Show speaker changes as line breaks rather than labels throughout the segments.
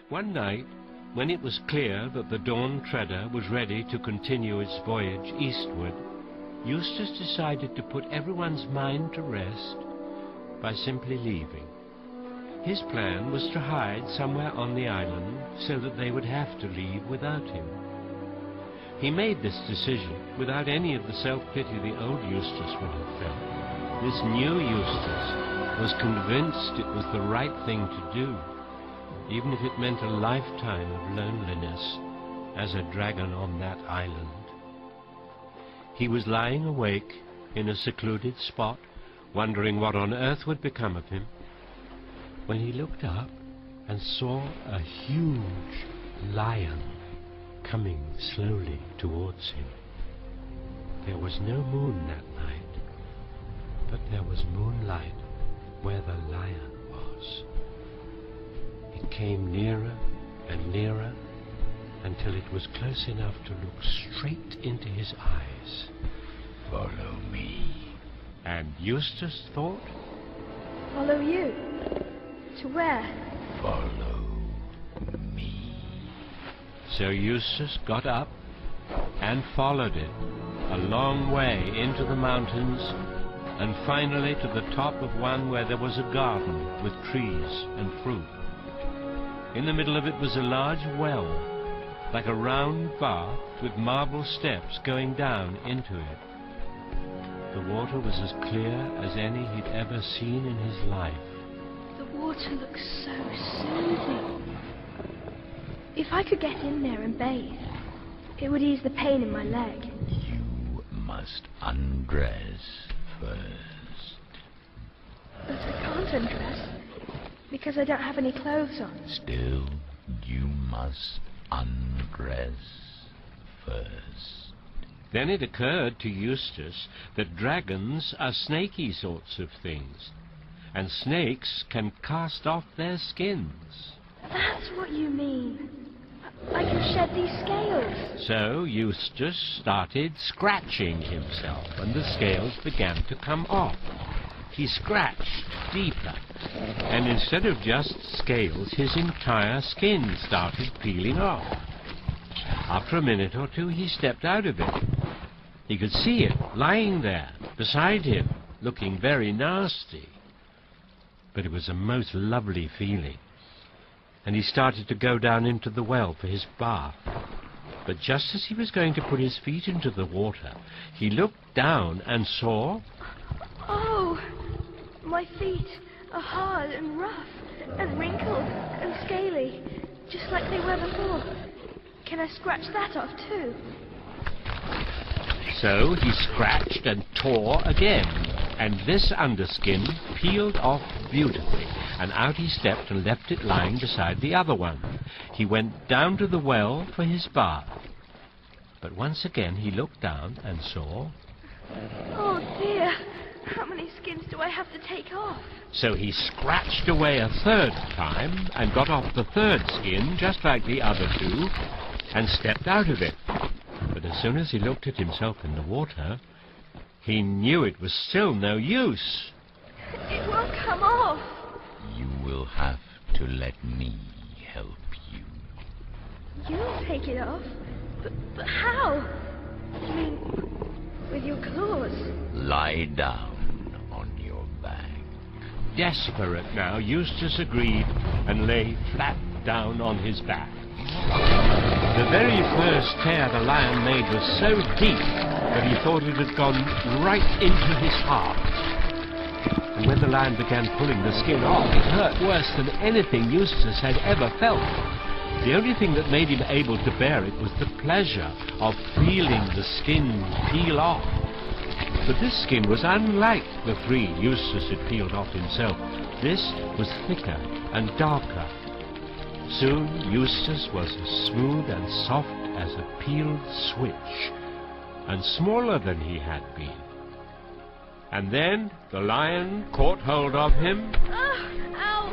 One night, when it was clear that the Dawn Treader was ready to continue its voyage eastward, Eustace decided to put everyone's mind to rest by simply leaving. His plan was to hide somewhere on the island so that they would have to leave without him. He made this decision without any of the self-pity the old Eustace would have felt. This new Eustace was convinced it was the right thing to do, even if it meant a lifetime of loneliness as a dragon on that island. He was lying awake in a secluded spot, wondering what on earth would become of him, when he looked up and saw a huge lion coming slowly towards him. There was no moon that night, but there was moonlight where the lion was. It came nearer and nearer until it was close enough to look straight into his eyes.
Follow me.
And Eustace thought,
Follow you? To where?
Follow me.
So Eustace got up and followed it a long way into the mountains, and finally to the top of one where there was a garden with trees and fruit. In the middle of it was a large well, like a round bath with marble steps going down into it. The water was as clear as any he'd ever seen in his life.
The water looks so soothing. If I could get in there and bathe, it would ease the pain in my leg.
You must undress first.
But I can't undress, because I don't have any clothes on.
Still, you must undress first.
Then it occurred to Eustace that dragons are snaky sorts of things, and snakes can cast off their skins.
That's what you mean. I can shed these scales.
So Eustace started scratching himself, and the scales began to come off. He scratched deeper, and instead of just scales, his entire skin started peeling off. After a minute or two, he stepped out of it. He could see it lying there beside him, looking very nasty. But it was a most lovely feeling, and he started to go down into the well for his bath. But just as he was going to put his feet into the water, he looked down and saw...
Oh, my feet are hard and rough and wrinkled and scaly, just like they were before. Can I scratch that off too?
So he scratched and tore again, and this underskin peeled off beautifully, and out he stepped and left it lying beside the other one. He went down to the well for his bath. But once again he looked down and saw...
Oh dear, how many skins do I have to take off?
So he scratched away a third time and got off the third skin, just like the other two, and stepped out of it. But as soon as he looked at himself in the water, he knew it was still no use.
It won't come off.
You will have to let me help you.
You'll take it off? But how? You mean with your claws?
Lie down on your back.
Desperate now, Eustace agreed and lay flat down on his back. The very first tear the lion made was so deep that he thought it had gone right into his heart. And when the lion began pulling the skin off, it hurt worse than anything Eustace had ever felt. The only thing that made him able to bear it was the pleasure of feeling the skin peel off. But this skin was unlike the three Eustace had peeled off himself. This was thicker and darker. Soon Eustace was as smooth and soft as a peeled switch, and smaller than he had been. And then the lion caught hold of him.
Oh, ow!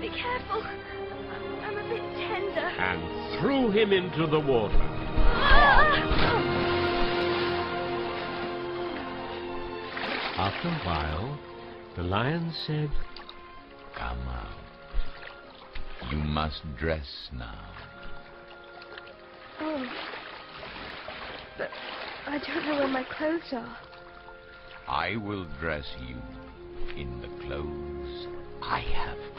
Be careful. I'm a bit tender.
And threw him into the water. After a while, the lion said,
Come out. You must dress now.
Oh. But I don't know where my clothes are.
I will dress you in the clothes I have